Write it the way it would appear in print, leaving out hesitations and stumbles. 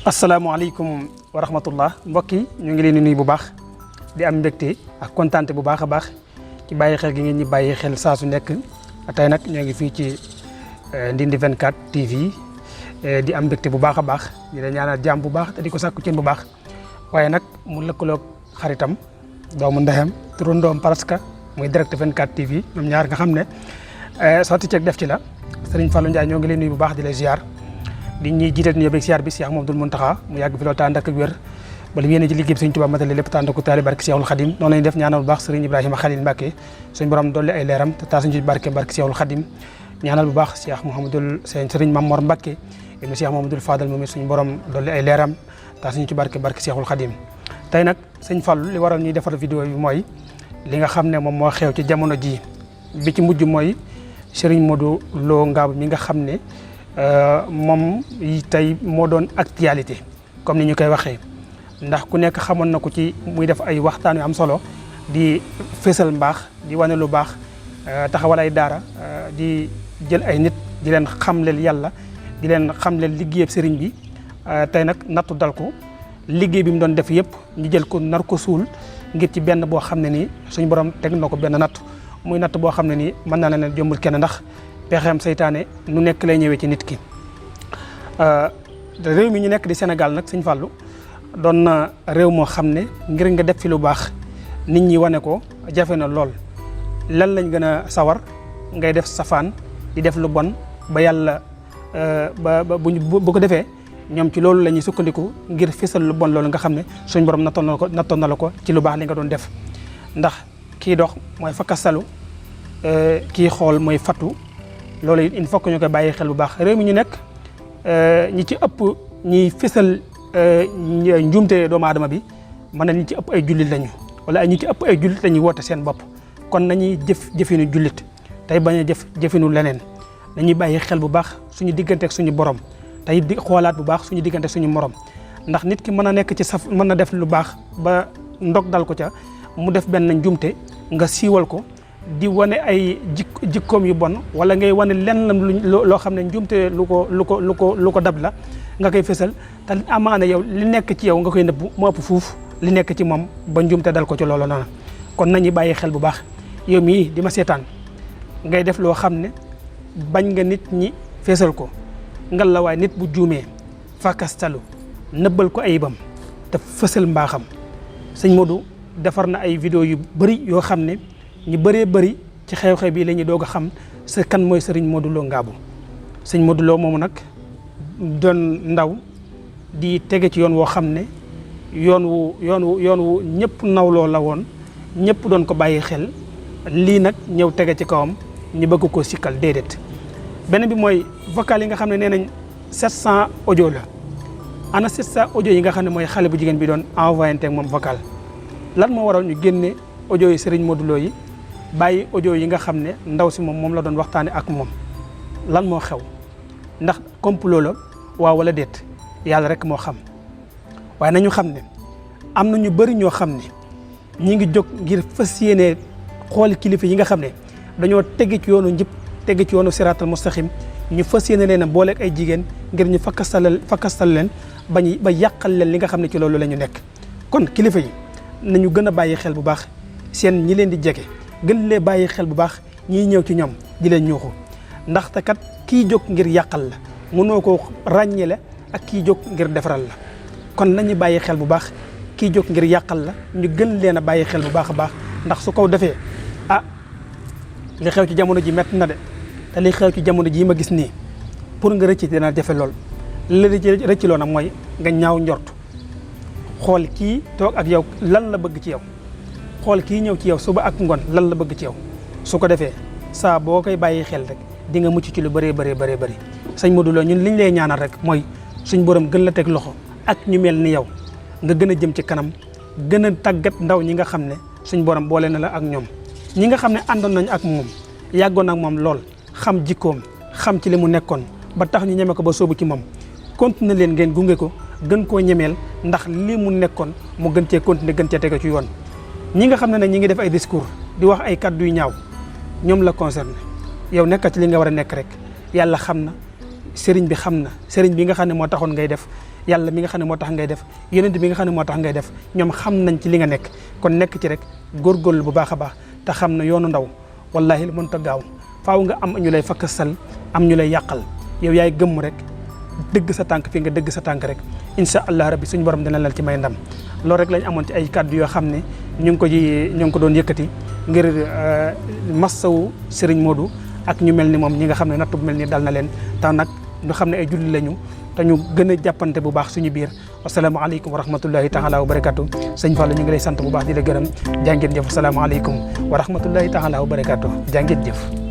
asalaamaaleykum wa rahmatullah mbokk yi ñu ngi leen di nuyu bu baax di am mbégte ak kontaante bu baax a baax ci bàyyi xel gi ngeen ñi bàyyi xel saa su nekk tey nag ñoo ngi fii ci Ndindy 24 TV di am mbégte bu baax a baax di la ñaanal jàmm bu baax te di ko sàkku ci bu baax waaye nag mu lëkkaloog xaritam doomu ndeyam turandoom presque muy direct 24 TV ñoom ñaar nga xam ne sotti ceeg def ci la Serigne Fallou Ndiaye ñoo ngi leen nuyu bu baax di la ziar. di ñuy jiital nuyoo beeg siyaar bi Cheikh Mouhamadoul Mountakha mu yàgg fi loolu tànd ak wér bala yéene ci liggéey bi Sëriñ Tuubaa matale lépp tànd ko taali barke Cheikhul Khadim noonu lañu def ñaanal bu baax Serigne Ibrahima Khalil Mbacké suñu borom dolli ay leeram te taasuñ ci barke Cheikhul Khadim ñaanal bu baax Cheikh Mouhamadoul Serigne Mamor Mbacké ibnu Cheikh Mouhamadoul Fadal moom suñu borom dolli ay leeram taasuñ ci barke Cheikhul Khadim tey nag Sëñ Fallu li waral ñuy defar vidéo bi mooy li nga xam ne moom moo xew ci jamono ji bi ci mujj mooy Serigne Modou Lo Ngabou mi nga xam ne moom tey moo doon actualité comme ni ñu koy waxee ndax ku nekk xamoon na ko ci muy def ay waxtaan yu am solo di fésal mbaax di wane lu baax taxawal ay daara di jël ay nit di leen xamleel yàlla di leen xamleel liggéeyab sëriñ bi tey nag nattu dal ko liggéey bi mu doon def yëpp ñu jël ko nar ko suul ngir ci benn boo xam ne nii suñu borom teg na ko benn natt muy natt boo xam ne nii mën naa ne jombul kenn ndax pexeem seytaane nu nekk lay ñëwee ci nit ki réew mi ñu nekk di Sénégal nag Sëñ Fallu doon na réew moo xam ne ngir nga def fi lu baax nit ñi wane ko jafe na lool lan lañ gën a sawar ngay def safaan di def lu bon ba yàlla bu ko defee ñoom ci loolu la ñuy sukkandiku ngir fésal lu bon loolu nga xam ne suñ borom nattoon na la ko ci lu baax li nga doon def ndax kii dox mooy fakkastalu kii xool mooy fattu loolu it il faut que ñu koy bàyyi xel bu baax réew mi ñu nekk ñi ci ëpp ñiy fésal njuumte doomu aadama bi mën na ñi ci ëpp ay jullit lañu wala ñi ci ëpp ay jullit lañuy woote seen bopp kon nañuy jëfinu jullit tey bañ a jëfinu leneen nañuy bàyyi xel bu baax suñu diggante ak suñu borom tey di xoolaat bu baax suñu diggante suñu morom ndax nit ki mën a nekk ci saf mën na def lu baax ba ndog dal ko ca mu def benn njuumte nga siiwal ko di wane ay jikkoom yu bon wala ngay wane lenn loo xam ne njuumte lu ko dab la nga koy fësal te amaana yow li nekk ci yow nga koy nëbbu mu ëpp fuuf li nekk ci moom ba njuumte dal ko ci loolu noonu kon nañu bàyyi xel bu baax yow mii di ma seetaan ngay def loo xam ne bañ nga nit ñi fësal ko ngal la waaye nit bu juumee fakastalu nëbbal ko ayibam te fësal mbaaxam sëñ Modou defar na ay vidéo yu bëri yoo xam ne ñu bëree bëri ci xew-xew bi la ñuy doog a xam sa kan mooy Serigne Modou Lo Ngabou sëñ Modou Lo moomu nag doon ndaw di tege ci yoon woo xam ne yoon wu ñëpp nawloo la woon ñëpp doon ko bàyyi xel lii nag ñëw tege ci kawam ñu bëgg ko sikkal déedéet. beneen bi mooy vocal yi nga xam ne nee nañ 700 audio la ana 700 audio yi nga xam ne mooy xale bu jigéen bi doon envoyé ak moom vocal lan moo waral ñu génne audio yi Serigne Modou Lo yi bàyyi audio yi nga xam ne ndaw si moom la doon waxtaane ak moom lan moo xew ndax complot la waaw wala déet yàlla rek moo xam waaye nañu xam ne am na ñu bëri ñoo xam ne ñi ngi jóg ngir fas yéene xool kilifa yi nga xam ne dañoo tege ci yoonu njëpp tege ci yoonu siraatal mustaqim ñu fas yéene leen a booleeg ay jigéen ngir ñu fakkastal leen ba yàqal leen li nga xam ne ci loolu la ñu nekk kon kilifa yi nañu gën a bàyyi xel bu baax seen ñi leen di jege gën lee bàyyi xel bu baax ñiy ñëw ci ñoom di leen ñuuxu ndaxte kat kii jóg ngir yàqal la mënoo ko ràññele ak kii jóg ngir defaral la kon nañu bàyyi xel bu baax kii jóg ngir yàqal la ñu gën leen a bàyyi xel bu baax a baax ndax su ko defee li xew ci jamono ji metti na de te li xew ci jamono ji ma gis nii pour nga rëcc dina jafe lool la rëcc loo nag mooy nga ñaaw njort xool kii toog ak yow lan la bëgg ci yow xool kii ñëw ci yow suba ak ngoon lan la bëgg ci yow su ko defee saa boo koy bàyyi xel rek di nga mucc ci lu bëree bëri sëñ Modou Lo ñun liñ lay ñaanal rek mooy suñ borom gën la teg loxo ak ñu mel ni yow nga gën a jëm ci kanam gën a tàggat ndaw ñi nga xam ne suñ borom boole na la ak ñoom ñi nga xam ne àndoon nañ ak moom yàggoon ak moom lool xam jikkoom xam ci li mu nekkoon ba tax ñu ñeme ko ba soobu ci moom continuer leen ngeen gunge ko gën koo ñemeel ndax li mu nekkoon mu gën cee continuer gën cee tege ci yoon ñi nga xam ne nag ñi ngi def ay discours di wax ay kàddu yu ñaaw ñoom la concerné yow nekkat ci li nga war a nekk rek yàlla xam na sëriñ bi xam na sëriñ bi nga xam ne moo taxoon ngay def yàlla mi nga xam ne moo tax ngay def yonent bi nga xam ne moo tax ngay def ñoom xam nañ ci li nga nekk kon nekk ci rek góorgóorlu bu baax a baax te xam ne yoonu ndaw wallahi mënut a gaaw faaw nga am ñu lay fakkasal am ñu lay yàqal yow yaay gëmm rek dëgg sa tànk fii nga dëgg sa tànk rek incha allah rabbi suñu borom dina lal ci may ndam loolu rek lañ amoon ci ay kàddu yoo xam ne ñu ngi ko doon yëkkati ngir massawu Serigne Modou ak ñu mel ni moom ñi nga xam ne natt bu mel ni dal na leen tax nag ñu xam ne ay julli lañu te ñu gën a jàppante bu baax suñu biir asalaamaaleykum wa rahmatullahi taala wa barakatu sëñ Fallou ñu ngi lay sant bu baax di la gërëm jàngeen jëf asalaamaaleykum wa rahmatullahi taala wa barakatu jàngeen jëf